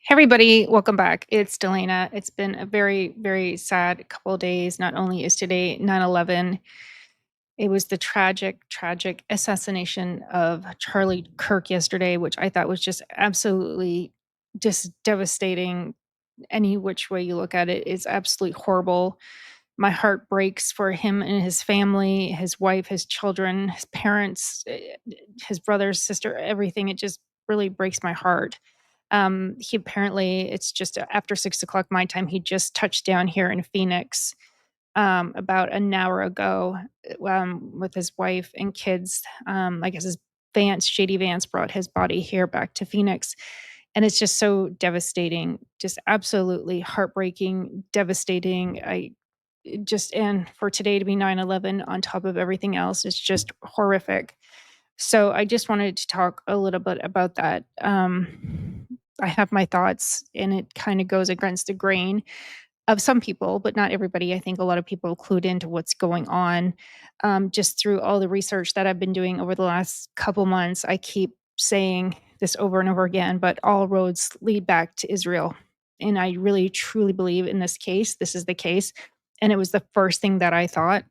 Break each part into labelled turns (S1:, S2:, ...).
S1: Hey everybody, welcome back. It's Delaina. It's been a very, very sad couple of days. Not only is today 9/11, it was the tragic, tragic assassination of Charlie Kirk yesterday, which I thought was just absolutely just devastating. Any which way you look at it is absolutely horrible. My heart breaks for him and his family, his wife, his children, his parents, his brother, sister, everything. It just really breaks my heart. He apparently, it's just after 6 o'clock my time, he just touched down here in Phoenix about an hour ago with his wife and kids. I guess his Shady Vance brought his body here back to Phoenix. And it's just so devastating, just absolutely heartbreaking, devastating. And for today to be 9/11 on top of everything else is just horrific. So I just wanted to talk a little bit about that. I have my thoughts, and it kind of goes against the grain of some people, but not everybody. I think a lot of people clued into what's going on. Just through all the research that I've been doing over the last couple months, I keep saying this over and over again, but all roads lead back to Israel. And I really truly believe in this case, this is the case. And it was the first thing that I thought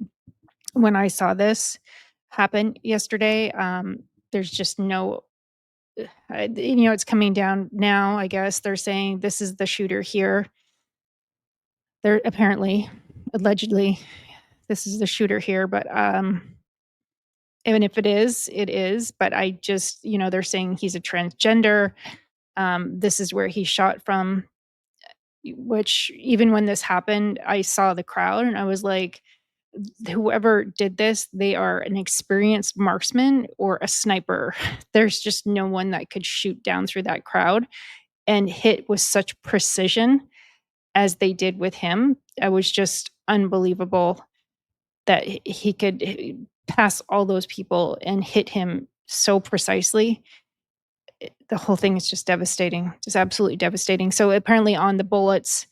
S1: when I saw this happen yesterday. There's just no, it's coming down now. I guess they're saying this is the shooter here. They're apparently, allegedly, this is the shooter here, but even if it is. But I just, they're saying he's a transgender. This is where he shot from. Which even when this happened, I saw the crowd and I was like, whoever did this, they are an experienced marksman or a sniper. There's just no one that could shoot down through that crowd and hit with such precision as they did with him. It was just unbelievable that he could pass all those people and hit him so precisely. The whole thing is just devastating, just absolutely devastating. So apparently on the bullets,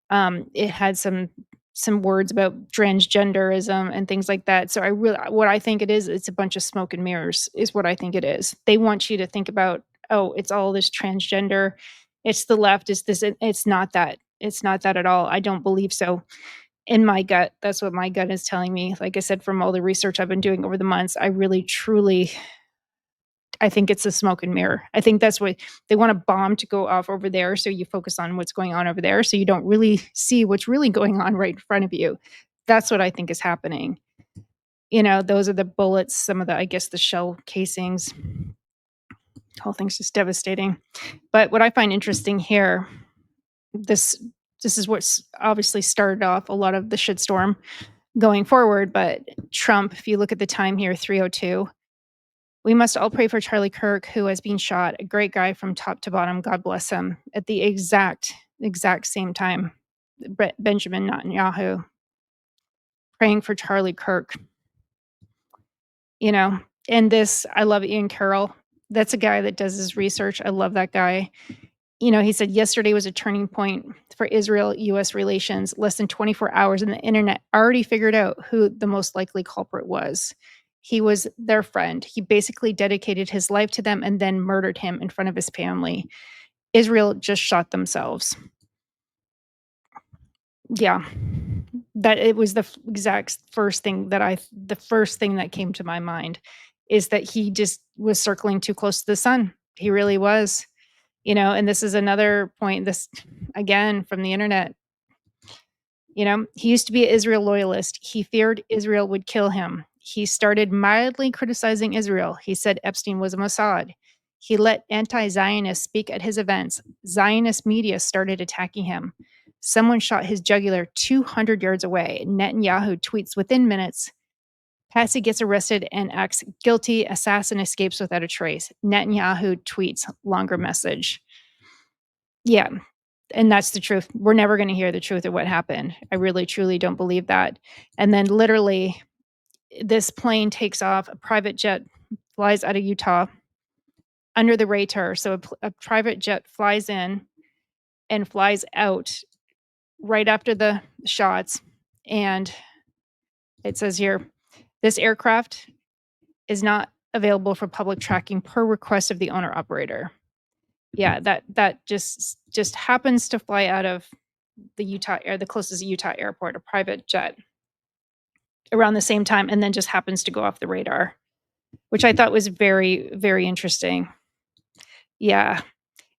S1: it had some words about transgenderism and things like that. So what I think it is, it's a bunch of smoke and mirrors is what I think it is. They want you to think about, oh, it's all this transgender, it's the left, it's this, it's not that. It's not that at all. I don't believe so. In my gut, that's what my gut is telling me. Like I said, from all the research I've been doing over the months, I really truly I think it's a smoke and mirror. I think that's what they want a bomb to go off over there, so you focus on what's going on over there, so you don't really see what's really going on right in front of you. That's what I think is happening. Those are the bullets, some of the, I guess, the shell casings. The whole thing's just devastating. But what I find interesting here, this this is what's obviously started off a lot of the shitstorm going forward. But Trump, if you look at the time here, 3:02. We must all pray for Charlie Kirk, who has been shot. A great guy from top to bottom. God bless him. At the exact same time, Benjamin Netanyahu praying for Charlie Kirk. You know, and this, I love Ian Carroll. That's a guy that does his research. I love that guy. He said yesterday was a turning point for Israel US relations. Less than 24 hours, and the internet already figured out who the most likely culprit was. He was their friend. He basically dedicated his life to them and then murdered him in front of his family. Israel just shot themselves. Yeah. That it was exact the first thing that came to my mind is that he just was circling too close to the sun. He really was. And this is another point, this again from the internet. He used to be an Israel loyalist. He feared Israel would kill him. He started mildly criticizing Israel. He said Epstein was a Mossad. He let anti-Zionists speak at his events. Zionist media started attacking him. Someone shot his jugular 200 yards away. Netanyahu tweets within minutes. Patsy gets arrested and acts guilty. Assassin escapes without a trace. Netanyahu tweets longer message. Yeah, and that's the truth. We're never gonna hear the truth of what happened. I really, truly don't believe that. And then literally, this plane takes off, a private jet flies out of Utah under the radar. So a private jet flies in and flies out right after the shots, and it says here, "This aircraft is not available for public tracking per request of the owner operator." Yeah, that just happens to fly out of the closest Utah airport, a private jet, around the same time, and then just happens to go off the radar, which I thought was very, very interesting. Yeah.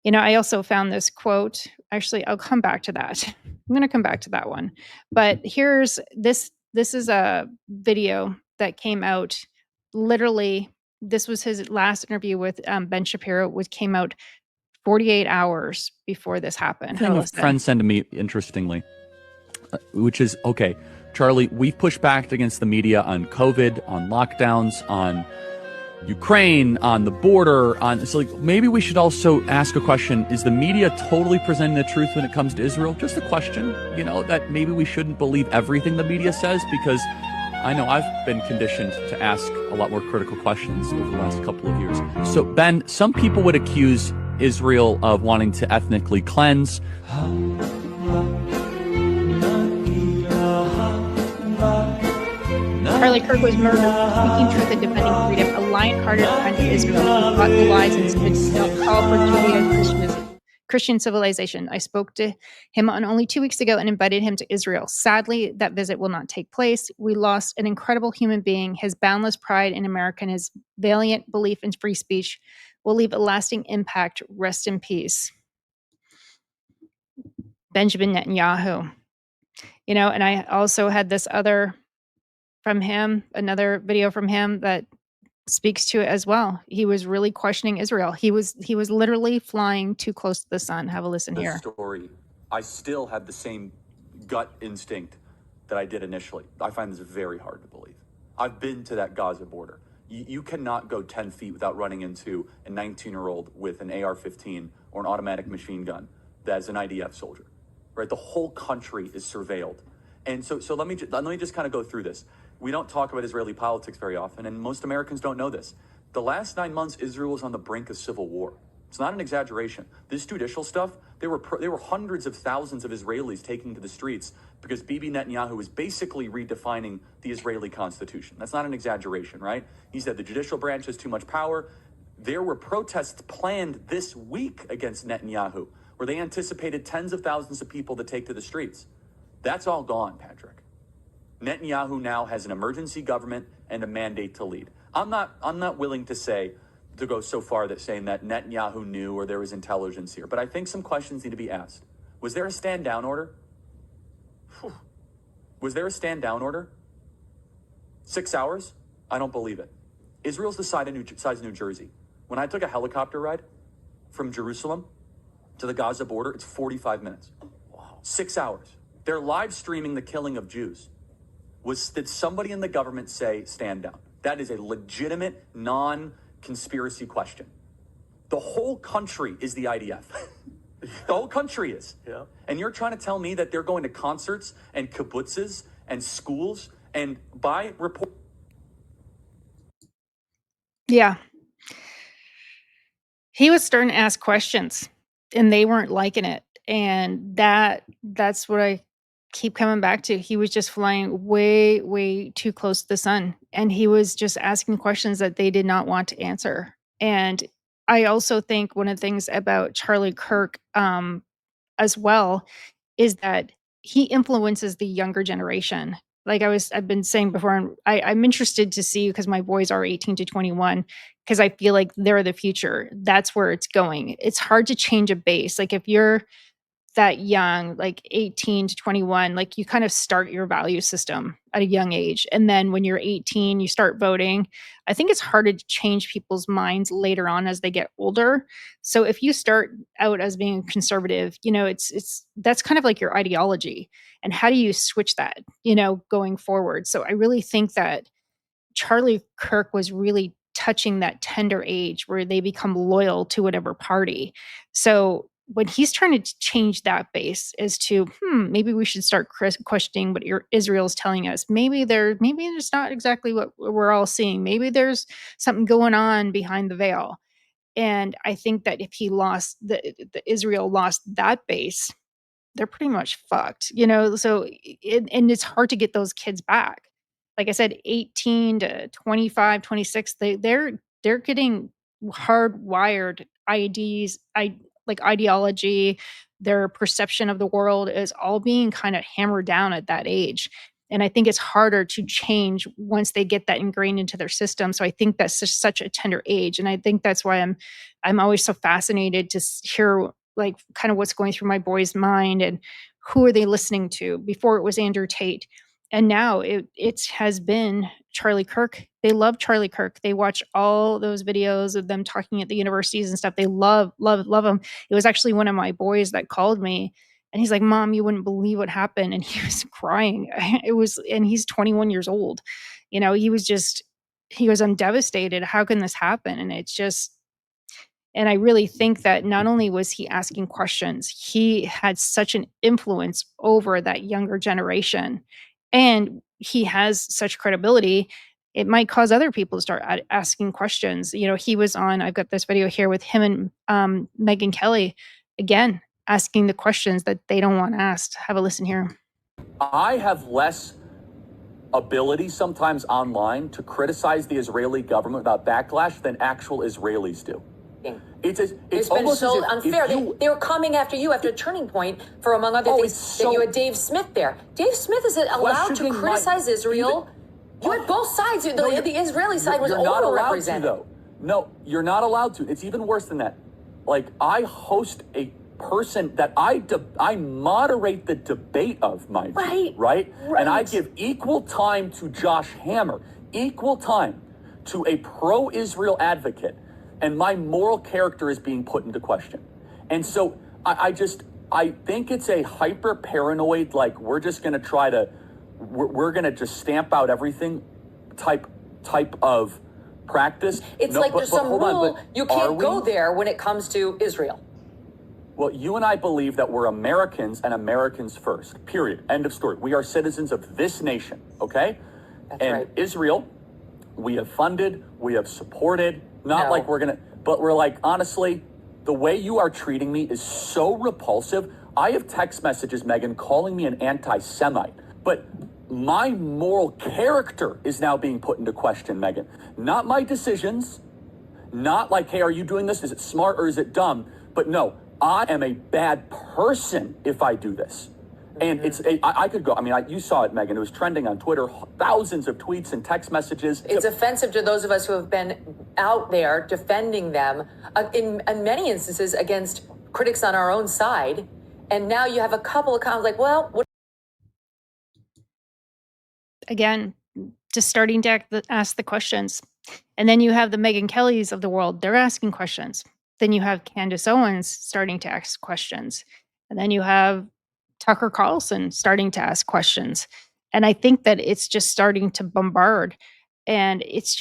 S1: I also found this quote. Actually, I'll come back to that. I'm gonna come back to that one. But here's this is a video that came out literally. This was his last interview with Ben Shapiro, which came out 48 hours before this happened. Have a
S2: Thing a
S1: listen.
S2: friend sent to me, interestingly, which is okay, Charlie, we've pushed back against the media on COVID, on lockdowns, on Ukraine, on the border, on so like maybe we should also ask a question: is the media totally presenting the truth when it comes to Israel? Just a question, that maybe we shouldn't believe everything the media says, because I know I've been conditioned to ask a lot more critical questions over the last couple of years. So Ben, some people would accuse Israel of wanting to ethnically cleanse.
S1: Charlie Kirk was murdered, speaking truth and defending freedom, a lion-hearted friend of Israel who fought the lies and stood call for Christian civilization. I spoke to him on only 2 weeks ago and invited him to Israel. Sadly, that visit will not take place. We lost an incredible human being. His boundless pride in America and his valiant belief in free speech will leave a lasting impact. Rest in peace. Benjamin Netanyahu. And I also had this other from him, another video from him that speaks to it as well. He was really questioning Israel. He was literally flying too close to the sun. Have a listen here.
S3: Story, I still have the same gut instinct that I did initially. I find this very hard to believe. I've been to that Gaza border. You cannot go 10 feet without running into a 19-year-old with an AR-15 or an automatic machine gun that's an IDF soldier, right? The whole country is surveilled. And so let me just kind of go through this. We don't talk about Israeli politics very often, and most Americans don't know this. The last 9 months, Israel was on the brink of civil war. It's not an exaggeration. This judicial stuff, there were hundreds of thousands of Israelis taking to the streets because Bibi Netanyahu is basically redefining the Israeli constitution. That's not an exaggeration, right? He said the judicial branch has too much power. There were protests planned this week against Netanyahu, where they anticipated tens of thousands of people to take to the streets. That's all gone, Patrick. Netanyahu now has an emergency government and a mandate to lead. I'm not willing to go so far that saying that Netanyahu knew or there was intelligence here, but I think some questions need to be asked. Was there a stand down order? Was there a stand down order? 6 hours? I don't believe it. Israel's the size of New Jersey. When I took a helicopter ride from Jerusalem to the Gaza border, it's 45 minutes. Wow. 6 hours. They're live streaming the killing of Jews. Did somebody in the government say stand down? That is a legitimate, non-conspiracy question. The whole country is the IDF. The whole country is. Yeah. And you're trying to tell me that they're going to concerts and kibbutzes and schools and by report.
S1: Yeah. He was starting to ask questions and they weren't liking it. And that's what I keep coming back to. He was just flying way, way too close to the sun. And he was just asking questions that they did not want to answer. And I also think one of the things about Charlie Kirk as well is that he influences the younger generation. Like I've been saying before, and I'm interested to see because my boys are 18 to 21, because I feel like they're the future. That's where it's going. It's hard to change a base. Like if you're that young, like 18 to 21, like you kind of start your value system at a young age. And then when you're 18, you start voting. I think it's harder to change people's minds later on as they get older. So if you start out as being conservative, it's that's kind of like your ideology. And how do you switch that, going forward? So I really think that Charlie Kirk was really touching that tender age where they become loyal to whatever party. So when he's trying to change that base as to, maybe we should start questioning what Israel's telling us. Maybe it's not exactly what we're all seeing. Maybe there's something going on behind the veil. And I think that if he lost the Israel lost that base, they're pretty much fucked, So and it's hard to get those kids back. Like I said, 18 to 25, 26, they're getting hardwired like ideology, their perception of the world is all being kind of hammered down at that age. And I think it's harder to change once they get that ingrained into their system. So I think that's just such a tender age. And I think that's why I'm always so fascinated to hear like kind of what's going through my boy's mind and who are they listening to. Before it was Andrew Tate. And now it has been Charlie Kirk. They love Charlie Kirk. They watch all those videos of them talking at the universities and stuff. They love him. It was actually one of my boys that called me and he's like, "Mom, you wouldn't believe what happened." And he was crying. And he's 21 years old. You know, I'm devastated. How can this happen? And it's just, and I really think that not only was he asking questions, he had such an influence over that younger generation. And he has such credibility. It might cause other people to start asking questions. You know, he was on, I've got this video here with him and Megyn Kelly, again, asking the questions that they don't want asked. Have a listen here.
S3: I have less ability sometimes online to criticize the Israeli government without backlash than actual Israelis do. It's
S4: been
S3: almost
S4: so
S3: as if
S4: unfair.
S3: you,
S4: they were coming after you after a turning point for, among other things, that you had Dave Smith there. Dave Smith is allowed to criticize Israel. You had both sides. The Israeli side was overrepresented.
S3: No, you're not allowed to. It's even worse than that. Like, I host a person that I moderate the debate of, mind you, right? And I give equal time to Josh Hammer, equal time to a pro-Israel advocate. And my moral character is being put into question. And so I think it's a hyper paranoid, like we're just going to try to, we're going to just stamp out everything type of practice.
S4: It's there's some rule, you can't go there when it comes to Israel.
S3: Well, you and I believe that we're Americans and Americans first, period. End of story. We are citizens of this nation, okay?
S4: That's
S3: and
S4: right.
S3: Israel, we have funded, we have supported, not like we're going to, but we're like, honestly, the way you are treating me is so repulsive. I have text messages, Megyn, calling me an anti-Semite, but my moral character is now being put into question, Megyn. Not my decisions, not like, hey, are you doing this? Is it smart or is it dumb? But no, I am a bad person if I do this. And I could go, I mean, you saw it, Megyn, it was trending on Twitter, thousands of tweets and text messages.
S4: It's offensive to those of us who have been out there defending them in many instances against critics on our own side. And now you have a couple of comments like, well, what?
S1: Again, just starting to ask the questions. And then you have the Megyn Kellys of the world, they're asking questions. Then you have Candace Owens starting to ask questions. And then you have Tucker Carlson starting to ask questions. And I think that it's just starting to bombard. And it's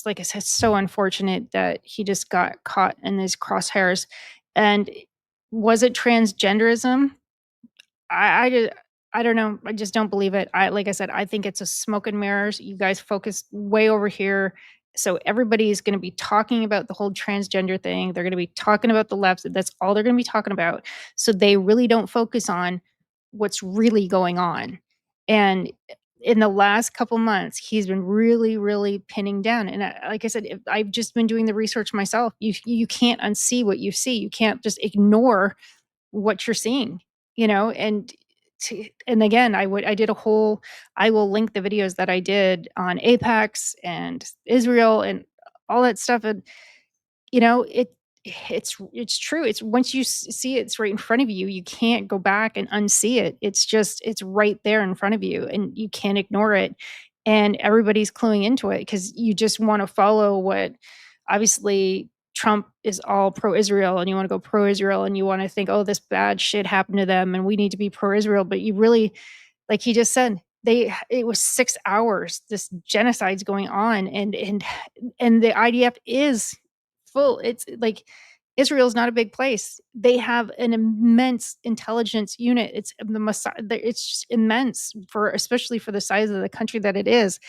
S1: like I said, so unfortunate that he just got caught in these crosshairs. And was it transgenderism? I don't know. I just don't believe it. Like I said, I think it's a smoke and mirrors. You guys focus way over here. So everybody's going to be talking about the whole transgender thing. They're going to be talking about the left. That's all they're going to be talking about. So they really don't focus on what's really going on. And in the last couple months, he's been really, really pinning down. And like I said, I've just been doing the research myself. You can't unsee what you see. You can't just ignore what you're seeing, you know, and again, I will link the videos that I did on Apex and Israel and all that stuff. And, you know, it's true. It's once you see it's right in front of you, you can't go back and unsee it. It's right there in front of you and you can't ignore it. And everybody's cluing into it because you just want to follow what obviously Trump is all pro-Israel and you want to go pro-Israel and you want to think, oh, this bad shit happened to them and we need to be pro-Israel. But you really, like he just said, it was 6 hours, this genocide's going on and the IDF is full. It's like Israel's not a big place. They have an immense intelligence unit. It's just immense especially for the size of the country that it is.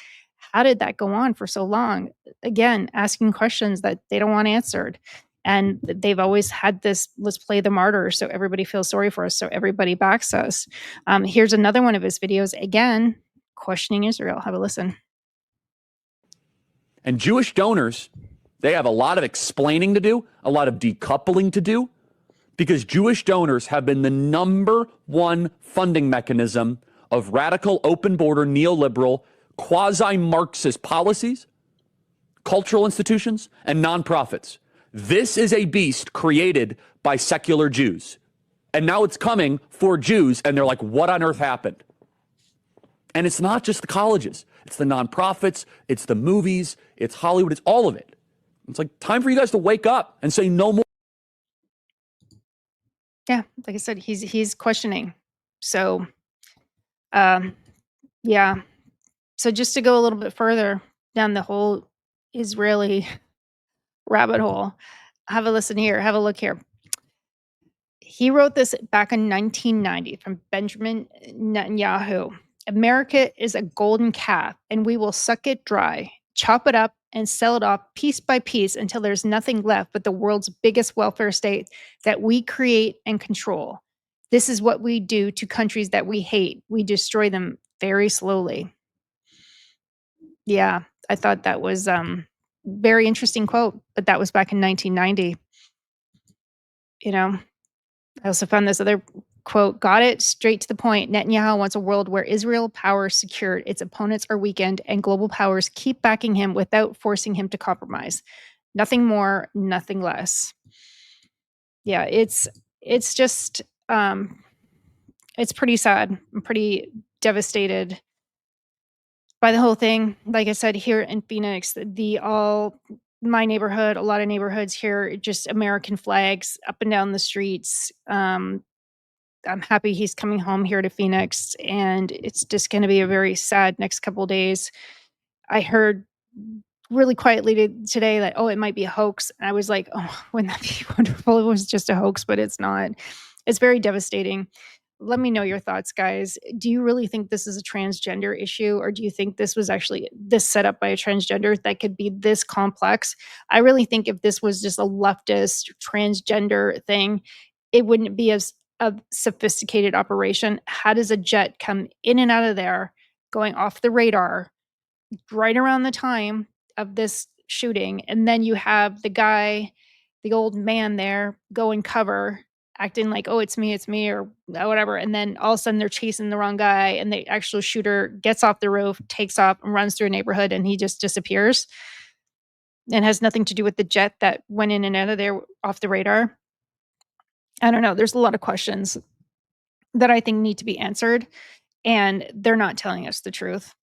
S1: How did that go on for so long? Again, asking questions that they don't want answered. And they've always had this, let's play the martyr so everybody feels sorry for us, so everybody backs us. Here's another one of his videos, again, questioning Israel. Have a listen.
S2: And Jewish donors, they have a lot of explaining to do, a lot of decoupling to do. because Jewish donors have been the number one funding mechanism of radical, open border, neoliberal, quasi-Marxist policies, cultural institutions, and nonprofits. This is a beast created by secular Jews. And now it's coming for Jews, and they're like, what on earth happened? And it's not just the colleges. It's the nonprofits, it's the movies, it's Hollywood, it's all of it. It's like time for you guys to wake up and say no more.
S1: Yeah, like I said, he's questioning. So, yeah. So just to go a little bit further down the whole Israeli rabbit hole, have a listen here, have a look here. He wrote this back in 1990 from Benjamin Netanyahu. America is a golden calf, and we will suck it dry, chop it up, and sell it off piece by piece until there's nothing left but the world's biggest welfare state that we create and control. This is what we do to countries that we hate. We destroy them very slowly. Yeah, I thought that was very interesting quote, but that was back in 1990. You know, I also found this other quote, got it straight to the point. Netanyahu wants a world where Israel power is secured, its opponents are weakened, and global powers keep backing him without forcing him to compromise. Nothing more, nothing less. Yeah, it's just it's pretty sad. I'm pretty devastated by the whole thing. Like I said, here in Phoenix, my neighborhood, a lot of neighborhoods here, just American flags up and down the streets. I'm happy he's coming home here to Phoenix, and it's just going to be a very sad next couple of days. I heard really quietly today that, oh, it might be a hoax. And I was like, oh, wouldn't that be wonderful? It was just a hoax, but it's not. It's very devastating. Let me know your thoughts, guys. Do you really think this is a transgender issue, or do you think this was actually this set up by a transgender that could be this complex? I really think if this was just a leftist transgender thing, it wouldn't be as a sophisticated operation. How does a jet come in and out of there, going off the radar, right around the time of this shooting? And then you have the guy, the old man there, go and cover, acting like, oh, it's me, or whatever. And then all of a sudden they're chasing the wrong guy, and the actual shooter gets off the roof, takes off, and runs through a neighborhood, and he just disappears and has nothing to do with the jet that went in and out of there off the radar. I don't know. There's a lot of questions that I think need to be answered, and they're not telling us the truth.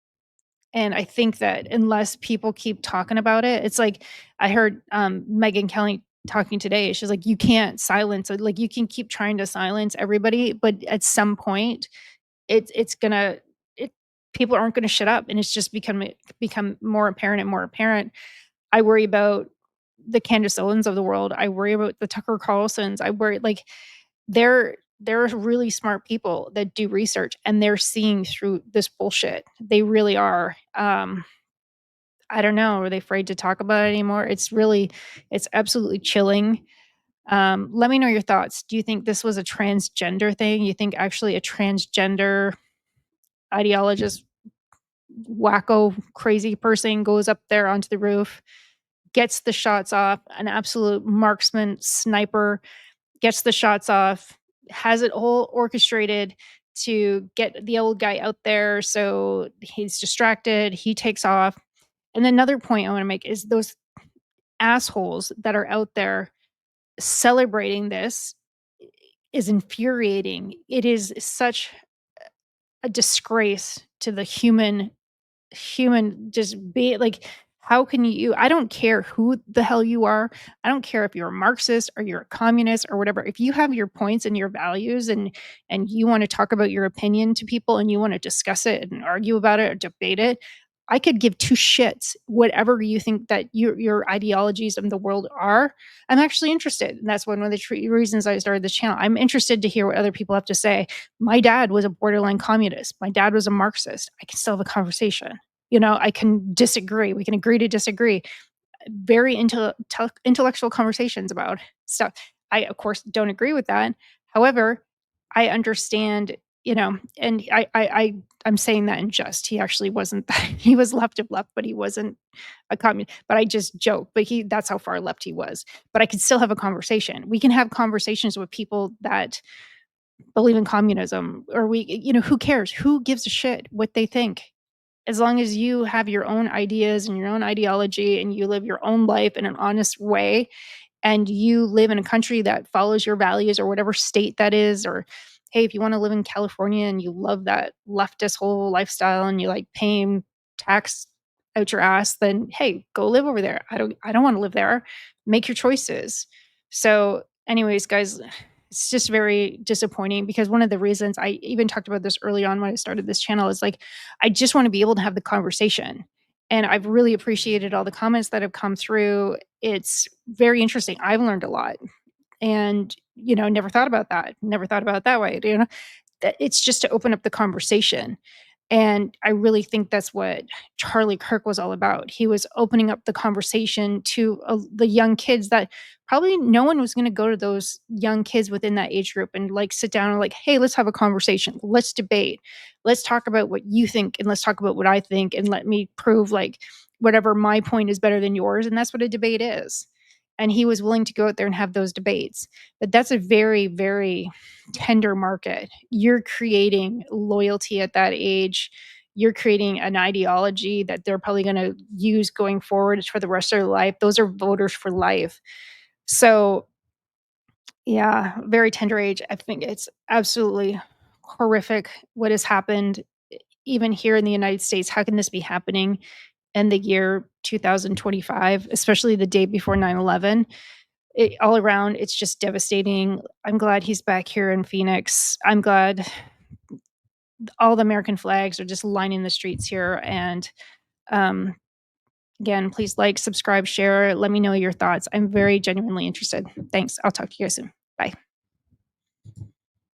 S1: And I think that unless people keep talking about it, it's like I heard Megyn Kelly talking today. She's like, you can't silence it. Like, you can keep trying to silence everybody, but at some point, people aren't gonna shut up, and it's just become more apparent and more apparent. I worry about the Candace Owens of the world. I worry about the Tucker Carlsons. I worry, like, they're really smart people that do research, and they're seeing through this bullshit. They really are. I don't know. Are they afraid to talk about it anymore? It's absolutely chilling. Let me know your thoughts. Do you think this was a transgender thing? You think actually a transgender ideologist, wacko, crazy person goes up there onto the roof, gets the shots off, an absolute marksman, sniper, gets the shots off, has it all orchestrated to get the old guy out there, so he's distracted, he takes off. And another point I want to make is those assholes that are out there celebrating this is infuriating. It is such a disgrace to the human just be like, how can you I don't care who the hell you are. I don't care if you're a Marxist or you're a communist or whatever. If you have your points and your values, and you want to talk about your opinion to people, and you want to discuss it and argue about it or debate it, I could give two shits whatever you think that your ideologies of the world are. I'm actually interested. And that's one of the reasons I started this channel. I'm interested to hear what other people have to say. My dad was a borderline communist. My dad was a Marxist. I can still have a conversation. I can disagree. We can agree to disagree. Very intellectual conversations about stuff. I, of course, don't agree with that. However, I understand, and I'm saying that in jest. He actually wasn't that he was left of left, but he wasn't a communist. But I just joke, but that's how far left he was. But I could still have a conversation. We can have conversations with people that believe in communism, or who cares? Who gives a shit what they think? As long as you have your own ideas and your own ideology and you live your own life in an honest way, and you live in a country that follows your values, or whatever state that is, or hey, if you want to live in California and you love that leftist whole lifestyle and you like paying tax out your ass, then hey, go live over there. I don't want to live there. Make your choices. So anyways, guys, it's just very disappointing, because one of the reasons I even talked about this early on when I started this channel is like, I just want to be able to have the conversation. And I've really appreciated all the comments that have come through. It's very interesting. I've learned a lot, and never thought about that. Never thought about it that way. That it's just to open up the conversation. And I really think that's what Charlie Kirk was all about. He was opening up the conversation to the young kids that probably no one was going to go to those young kids within that age group and like sit down and like, hey, let's have a conversation. Let's debate. Let's talk about what you think and let's talk about what I think, and let me prove like whatever my point is better than yours. And that's what a debate is. And he was willing to go out there and have those debates. But that's a very, very tender market. You're creating loyalty at that age. You're creating an ideology that they're probably going to use going forward for the rest of their life. Those are voters for life. So, yeah, very tender age. I think it's absolutely horrific what has happened, even here in the United States. How can this be happening in the year 2025, especially the day before 9/11? All around, it's just devastating. I'm glad he's back here in Phoenix. I'm glad all the American flags are just lining the streets here. And again, please like, subscribe, share. Let me know your thoughts. I'm very genuinely interested. Thanks. I'll talk to you guys soon. Bye.